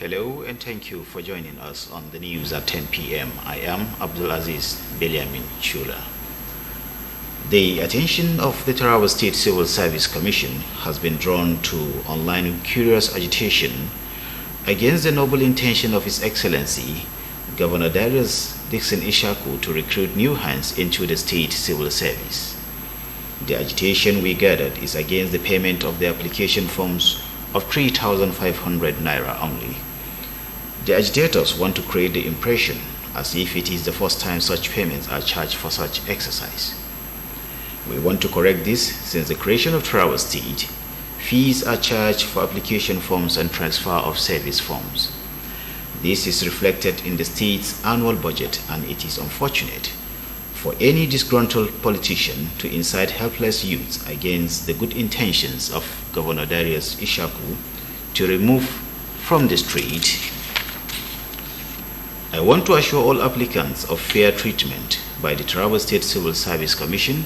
Hello and thank you for joining us on the news at 10 p.m. I am Abdulaziz Beliamin Chula. The attention of the Taraba State Civil Service Commission has been drawn to online curious agitation against the noble intention of His Excellency Governor Darius Dixon Ishaku to recruit new hands into the state civil service. The agitation, we gathered, is against the payment of the application forms of 3,500 naira only. The agitators want to create the impression as if it is the first time such payments are charged for such exercise. We want to correct this since the creation of Taraba State, fees are charged for application forms and transfer of service forms. This is reflected in the state's annual budget, and it is unfortunate for any disgruntled politician to incite helpless youths against the good intentions of Governor Darius Ishaku to remove from the street. I want to assure all applicants of fair treatment by the Taraba State Civil Service Commission,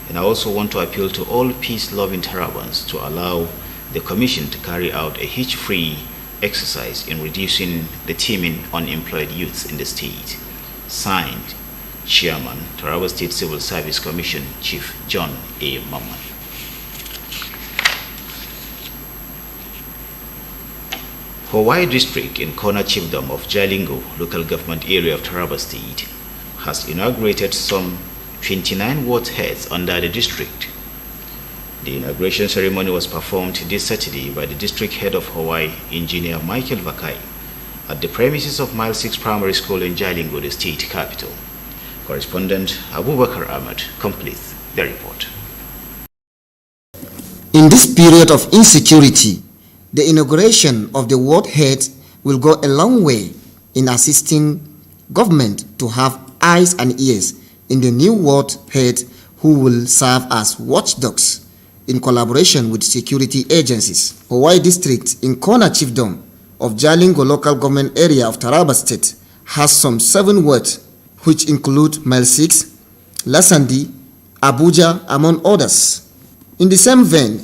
and I also want to appeal to all peace-loving Tarabans to allow the Commission to carry out a hitch-free exercise in reducing the teeming unemployed youths in the state. Signed, Chairman, Taraba State Civil Service Commission, Chief John A. Mamman. Hawaii District in Kona Chiefdom of Jalingo, local government area of Taraba State, has inaugurated some 29 ward heads under the district. The inauguration ceremony was performed this Saturday by the district head of Hawaii, Engineer Michael Vakai, at the premises of Mile 6 Primary School in Jalingo, the state capital. Correspondent Abubakar Ahmed completes the report. In this period of insecurity, the inauguration of the ward heads will go a long way in assisting government to have eyes and ears in the new ward heads who will serve as watchdogs in collaboration with security agencies. Hawaii District in Kona Chiefdom of Jalingo local government area of Taraba State has some 7 wards, which include Mile 6, Lasandi, Abuja, among others. In the same vein,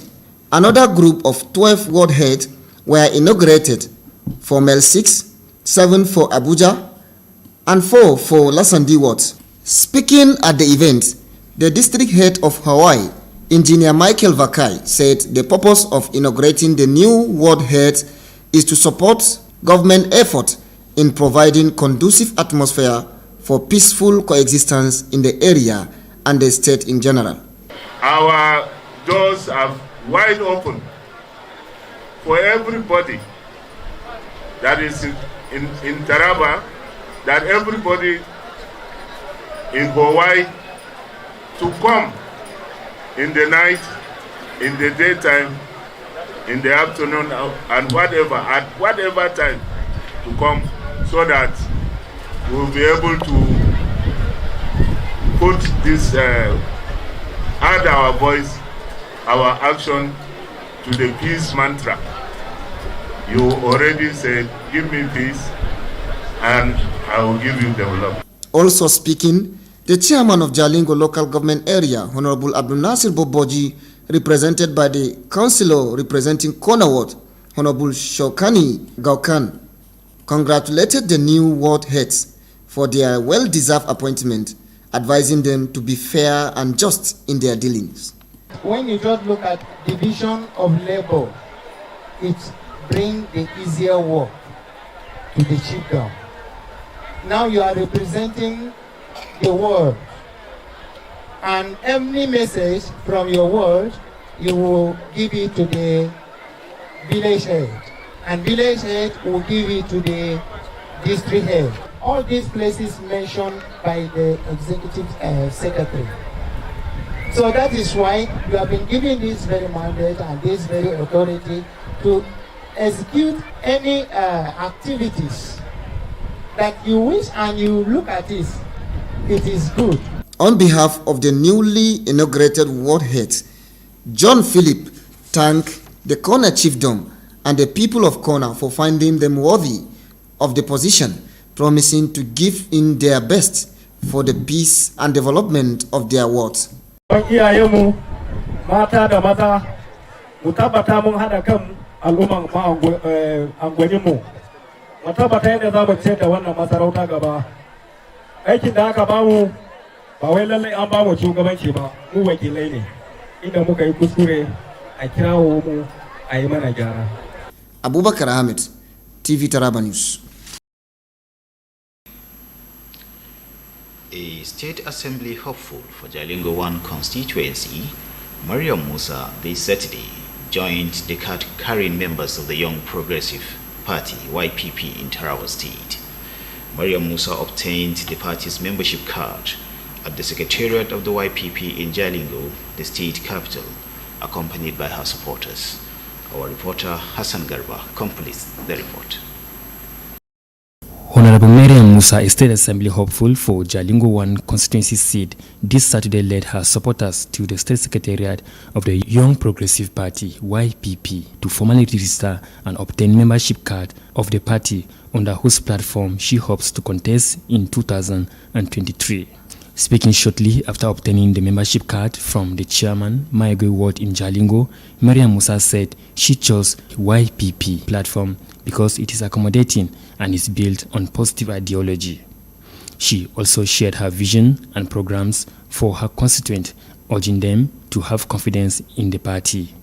another group of 12 ward heads were inaugurated for Mile 6, 7 for Abuja, and 4 for Lasandi wards. Speaking at the event, the district head of Hawaii, Engineer Michael Vakai, said the purpose of inaugurating the new ward heads is to support government effort in providing conducive atmosphere for peaceful coexistence in the area and the state in general. Our doors are wide open for everybody that is in Taraba, that everybody in Hawaii to come in the night, in the daytime, in the afternoon, and whatever, at whatever time to come, so that we'll be able to put this, add our voice, our action to the peace mantra. You already said, give me peace, and I will give you development. Also speaking, the chairman of Jalingo local government area, Honorable Abdul Nasir Boboji, represented by the councillor representing Kona Ward, Honorable Shokani Gaukan, congratulated the new ward heads for their well-deserved appointment, advising them to be fair and just in their dealings. When you just look at division of labor, it brings the easier work to the chiefdom. Now you are representing the word, and every message from your word, you will give it to the village head, and village head will give it to the district head. All these places mentioned by the executive secretary. So that is why you have been given this very mandate and this very authority to execute any activities that you wish, and you look at it, it is good. On behalf of the newly inaugurated ward heads, John Philip thanked the Kona Chiefdom and the people of Kona for finding them worthy of the position, promising to give in their best for the peace and development of their wards. Mata da maza, mu tabbata mun haɗa kan al'umman angwaninmu mu tabbata yadda za mu ciyar da wannan masarauta gaba. Aikin da aka bamu ba wai lallai an bamu shugabanci ba, mu wakilai ne. Inda muka yi kuskure a kirawo mu a yi mana gyara. Abubakar Ahmed, TV Taraba News. A State Assembly hopeful for Jalingo 1 constituency, Mariam Musa, this Saturday, joined the card-carrying members of the Young Progressive Party, YPP, in Taraba State. Mariam Musa obtained the party's membership card at the Secretariat of the YPP in Jalingo, the state capital, accompanied by her supporters. Our reporter Hassan Garba completes the report. Honorable Mariam Musa, a State Assembly hopeful for Jalingo 1 constituency seat, this Saturday led her supporters to the State Secretariat of the Young Progressive Party, YPP, to formally register and obtain membership card of the party, under whose platform she hopes to contest in 2023. Speaking shortly after obtaining the membership card from the chairman, Maigwe Ward in Jalingo, Mariam Musa said she chose YPP platform because it is accommodating and is built on positive ideology. She also shared her vision and programs for her constituent, urging them to have confidence in the party.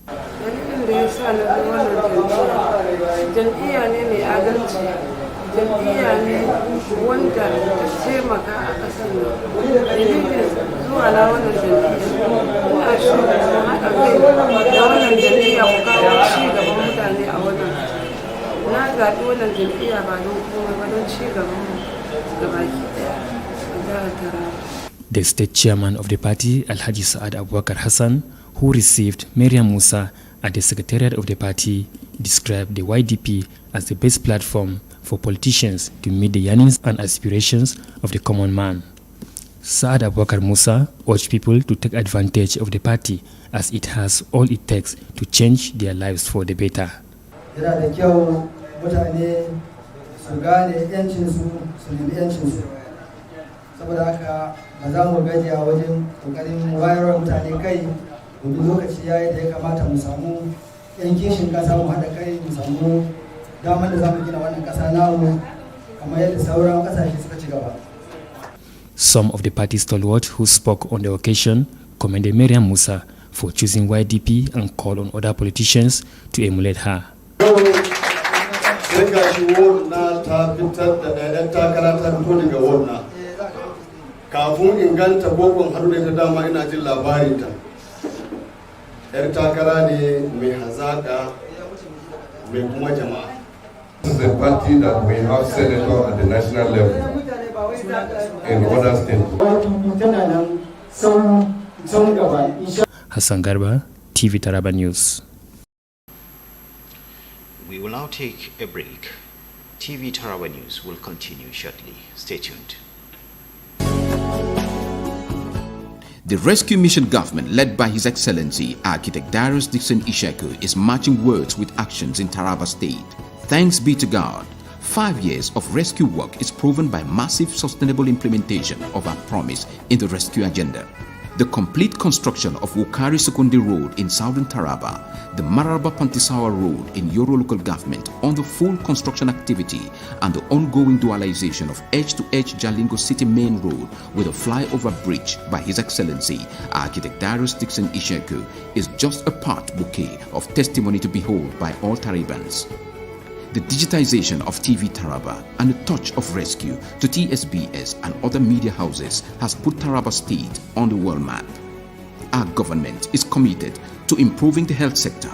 The state chairman of the party, Alhaji Saad Abubakar Hassan, who received Mariam Musa at the secretariat of the party, described the YDP as the best platform for politicians to meet the yearnings and aspirations of the common man. Saad Abubakar Musa urged people to take advantage of the party as it has all it takes to change their lives for the better. Saboda haka ba za mu gajiya wajen kokarin wayarwa mutane kai domin lokaci yayi da ya kamata mu samu yan kishin kasa mu haɗa kai mu samu damar da za mu gina wannan kasa namu kamar yadda sauran kasashe suka ci gaba. Some of the party stalwarts who spoke on the occasion commended Mariam Musa for choosing YDP and called on other politicians to emulate her. Kafin inganta bokon haɗu da ta dama ina jin labarinta. ‘Yar takara ne mai hazaƙa mai kuma jama'a. This is a party that we have senator at the national level in other states. Hassan Garba, TV Taraba News. We will now take a break. TV Taraba News will continue shortly. Stay tuned. The Rescue Mission government, led by His Excellency Architect Darius Dixon Ishaku, is matching words with actions in Taraba State. Thanks be to God, 5 years of rescue work is proven by massive sustainable implementation of our promise in the rescue agenda. The complete construction of Wukari Sekondi Road in southern Taraba, the Mararaba Pantisawa Road in Yoro local government on the full construction activity, and the ongoing dualization of edge-to-edge Jalingo City Main Road with a flyover bridge by His Excellency Architect Darius Dixon Ishaku is just a part bouquet of testimony to behold by all Tarabans. The digitization of TV Taraba and a touch of rescue to TSBS and other media houses has put Taraba State on the world map. Our government is committed to improving the health sector.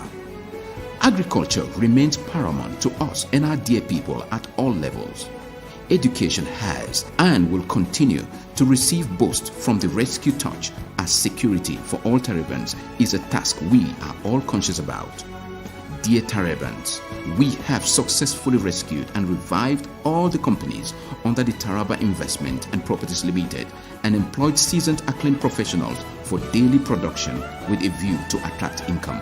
Agriculture remains paramount to us and our dear people at all levels. Education has and will continue to receive boost from the rescue touch, as security for all Tarabans is a task we are all conscious about. Dear Tarabans, we have successfully rescued and revived all the companies under the Taraba Investment and Properties Limited and employed seasoned acclaimed professionals for daily production with a view to attract income.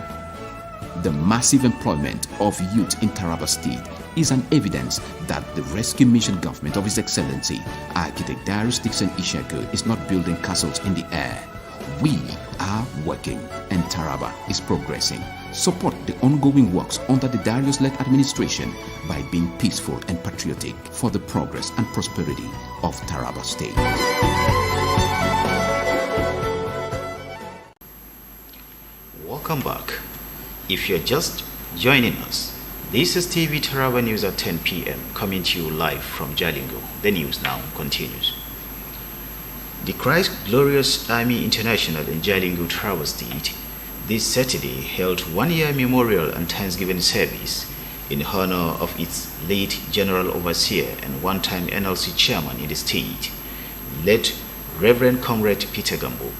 The massive employment of youth in Taraba State is an evidence that the Rescue Mission government of His Excellency Architect Darius Dixon Ishaku is not building castles in the air. We are working and Taraba is progressing. Support the ongoing works under the Darius-led administration by being peaceful and patriotic for the progress and prosperity of Taraba State. Welcome back. If you're just joining us, this is TV Taraba News at 10 p.m. coming to you live from Jalingo. The news now continues. The Christ Glorious Army International in Jalingo, Taraba State, this Saturday held one-year memorial and Thanksgiving service in honor of its late General Overseer and one-time NLC chairman in the state, late Reverend Comrade Peter Gambo.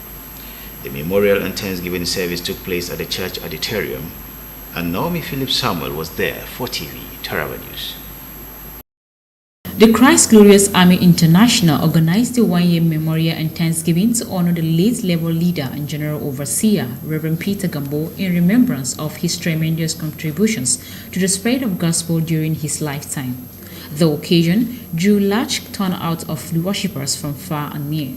The memorial and Thanksgiving service took place at the church auditorium, and Naomi Philip Samuel was there for TV Taraba News. The Christ Glorious Army International organized a one-year memorial and Thanksgiving to honor the late Labour leader and General Overseer, Reverend Peter Gambo, in remembrance of his tremendous contributions to the spread of gospel during his lifetime. The occasion drew large turnout of worshippers from far and near.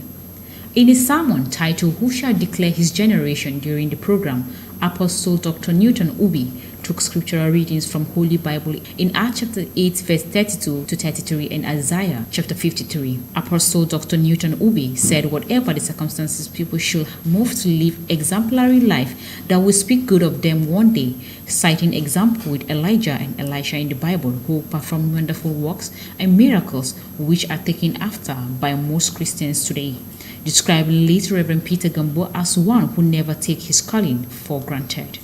In a sermon titled "Who Shall Declare His Generation" during the program, Apostle Dr. Newton Ubi took scriptural readings from Holy Bible in Acts chapter 8 verse 32 to 33 and Isaiah chapter 53. Apostle Dr. Newton Ubi said whatever the circumstances, people should move to live exemplary life that will speak good of them one day, citing example with Elijah and Elisha in the Bible, who performed wonderful works and miracles which are taken after by most Christians today, describing late Reverend Peter Gambo as one who never take his calling for granted.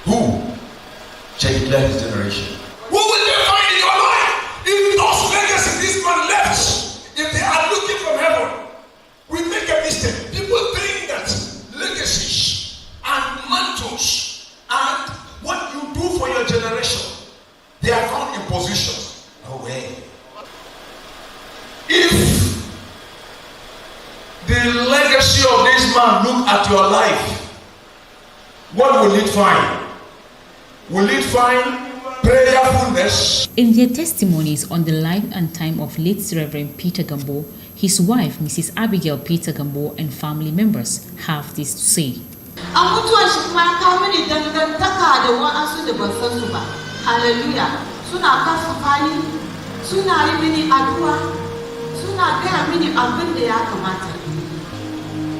Who shall declare his generation? Who will they find in your life? If those legacies this man left, if they are looking from heaven, we make a mistake. People think that legacies and mantles and what you do for your generation, they are found in positions. No way. If the legacy of this man look at your life, what will it find? Will it find prayerfulness? In their testimonies on the life and time of late Reverend Peter Gambo, his wife, Mrs. Abigail Peter Gambo, and family members have this to say. Hallelujah.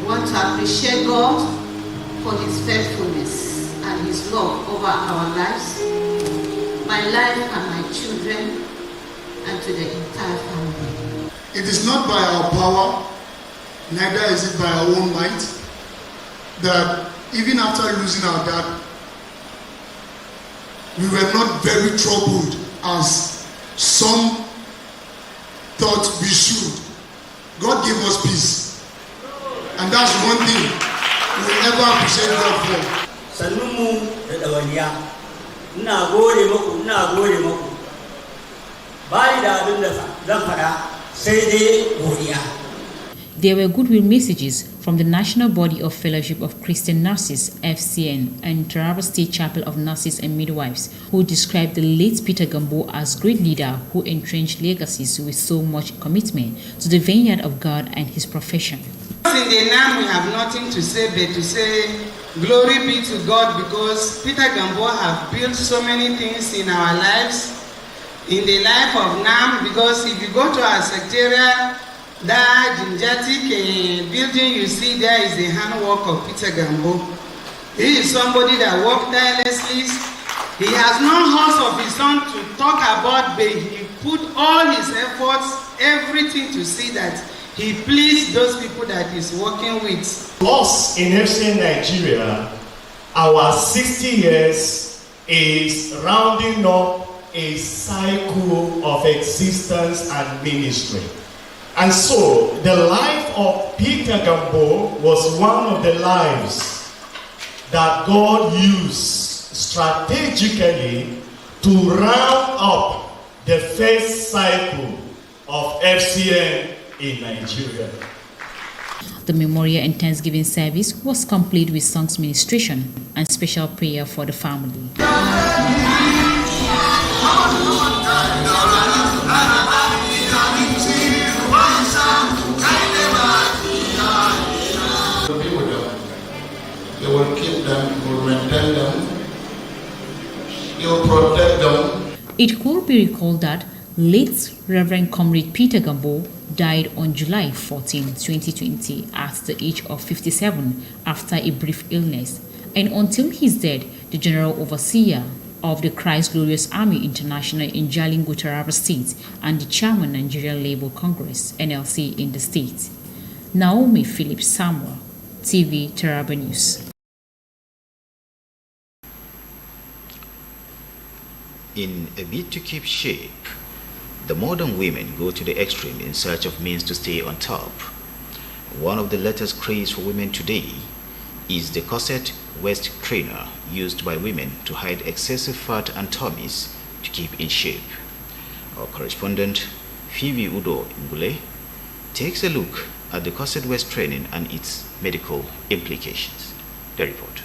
Want to appreciate God for his faithfulness and his love over our lives, my life and my children, and to the entire family. It is not by our power, neither is it by our own might, that even after losing our dad, we were not very troubled as some thought we should. God gave us peace. And that's one thing we will ever appreciate God for. There were goodwill messages from the National Body of Fellowship of Christian Nurses, FCN, and Taraba State Chapel of Nurses and Midwives, who described the late Peter Gambo as great leader who entrenched legacies with so much commitment to the vineyard of God and his profession. In the NAM, we have nothing to say but to say glory be to God, because Peter Gambo have built so many things in our lives, in the life of NAM, because if you go to our secretariat, that Jinjatic building you see there is the handwork of Peter Gambo. He is somebody that worked tirelessly. He has no horse of his own to talk about, but he put all his efforts, everything to see that he pleased those people that he's working with. Us in FCN Nigeria, our 60 years is rounding up a cycle of existence and ministry. And so the life of Peter Gambo was one of the lives that God used strategically to round up the first cycle of FCN in Nigeria. The memorial and Thanksgiving service was complete with songs ministration and special prayer for the family. They will keep them, will maintain them, It could be recalled that late Reverend Comrade Peter Gambo died on July 14, 2020 at the age of 57 after a brief illness, and until his death, the General Overseer of the Christ Glorious Army International in Jalingo, Taraba State, and the Chairman Nigerian Labour Congress (NLC) in the state. Naomi Philip Samuel, TV Taraba News. In a bid to keep shape, the modern women go to the extreme in search of means to stay on top. One of the latest craze for women today is the corset waist trainer used by women to hide excessive fat and tummies to keep in shape. Our correspondent Phoebe Udo Ngule takes a look at the corset waist training and its medical implications. The report.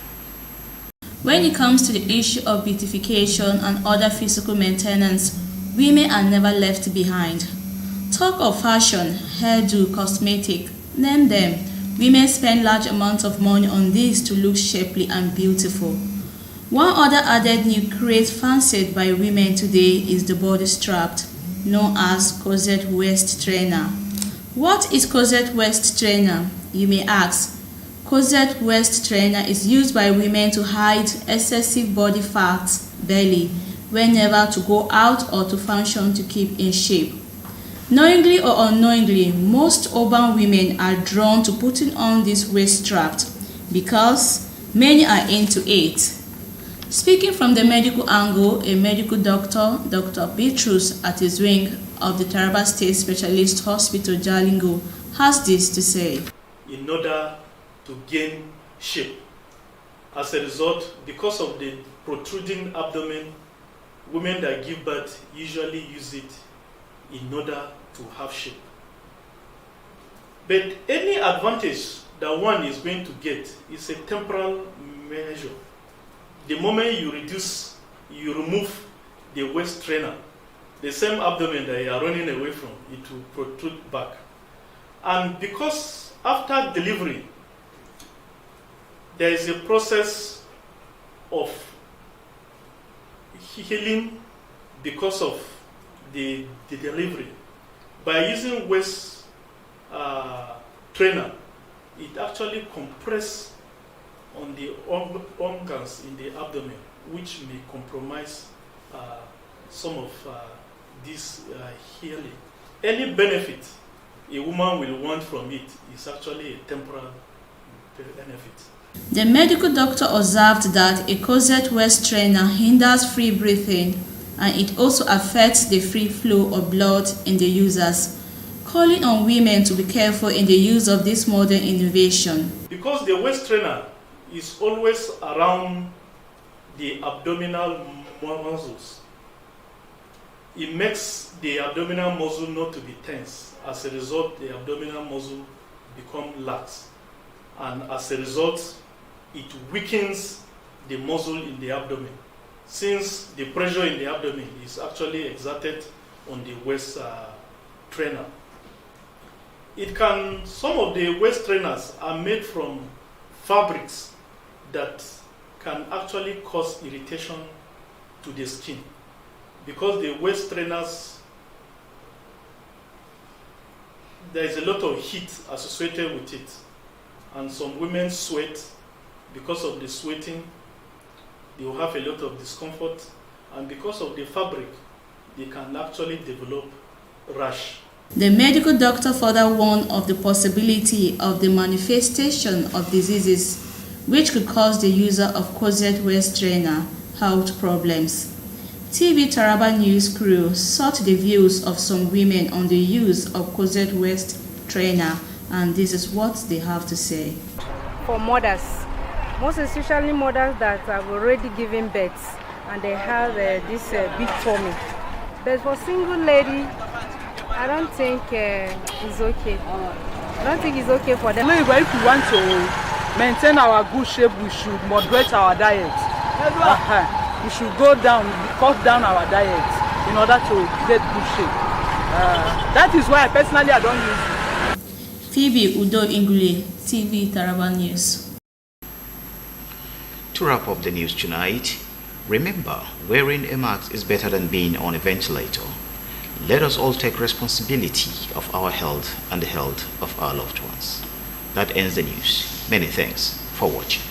When it comes to the issue of beautification and other physical maintenance, women are never left behind. Talk of fashion, hairdo, cosmetic, name them. Women spend large amounts of money on this to look shapely and beautiful. One other added new craze fancied by women today is the body strap, known as corset waist trainer. What is corset waist trainer, you may ask? Corset waist trainer is used by women to hide excessive body fat, belly, whenever to go out or to function to keep in shape. Knowingly or unknowingly, most urban women are drawn to putting on this waist strap because many are into it. Speaking from the medical angle, a medical doctor, Dr. Petrus at his wing of the Taraba State Specialist Hospital Jalingo, has this to say. In order to gain shape. As a result, because of the protruding abdomen, women that give birth usually use it in order to have shape. But any advantage that one is going to get is a temporal measure. The moment you remove the waist trainer, the same abdomen that you are running away from, it will protrude back. And because after delivery, there is a process of healing because of the delivery. By using waist trainer, it actually compresses on the organs in the abdomen, which may compromise some of this healing. Any benefit a woman will want from it is actually a temporal benefit. The medical doctor observed that a corset waist trainer hinders free breathing and it also affects the free flow of blood in the users, calling on women to be careful in the use of this modern innovation. Because the waist trainer is always around the abdominal muscles, it makes the abdominal muscle not to be tense. As a result, the abdominal muscle becomes lax. And as a result, it weakens the muscle in the abdomen, since the pressure in the abdomen is actually exerted on the waist trainer. Some of the waist trainers are made from fabrics that can actually cause irritation to the skin, because the waist trainers, there is a lot of heat associated with it. And some women sweat. Because of the sweating, they will have a lot of discomfort. And because of the fabric, they can actually develop rash. The medical doctor further warned of the possibility of the manifestation of diseases which could cause the user of corset waist trainer health problems. TV Taraba News crew sought the views of some women on the use of corset waist trainer, and this is what they have to say. For mothers, most especially mothers that have already given birth and they have this big tummy. But for single lady, I don't think it's okay. I don't think it's okay for them. If we want to maintain our good shape, we should moderate our diet. We should cut down our diet in order to get good shape. That is why personally I don't use it. Phoebe Udo Ingule, TV Taraba News. To wrap up the news tonight, Remember, wearing a mask is better than being on a ventilator. Let us all take responsibility of our health and the health of our loved ones. That ends the news. Many thanks for watching.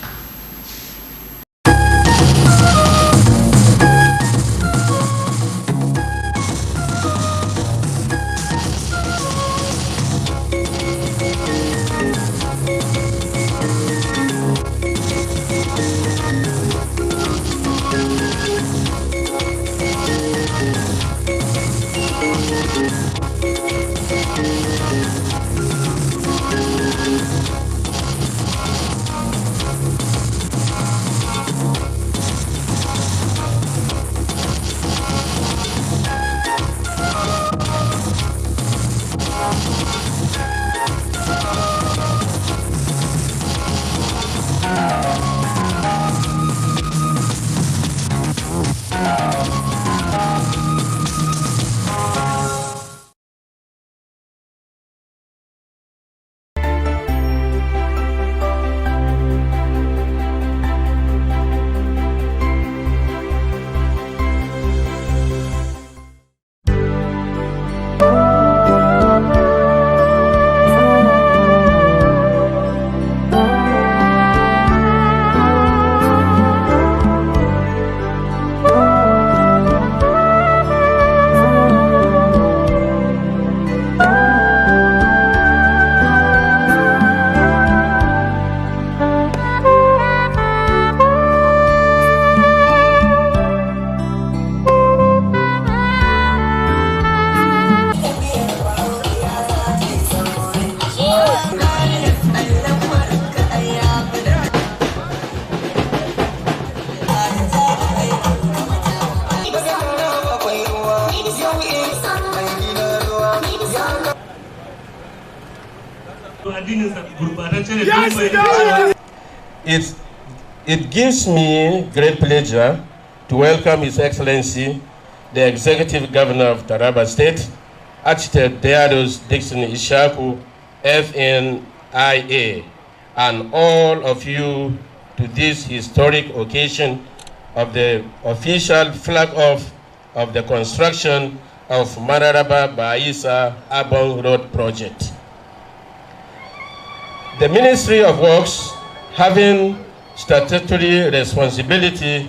It gives me great pleasure to welcome His Excellency, the Executive Governor of Taraba State, Architect Darius Dixon Ishaku, FNIA, and all of you to this historic occasion of the official flag-off of the construction of Mararaba Baisa Urban Road Project. The Ministry of Works, having statutory responsibility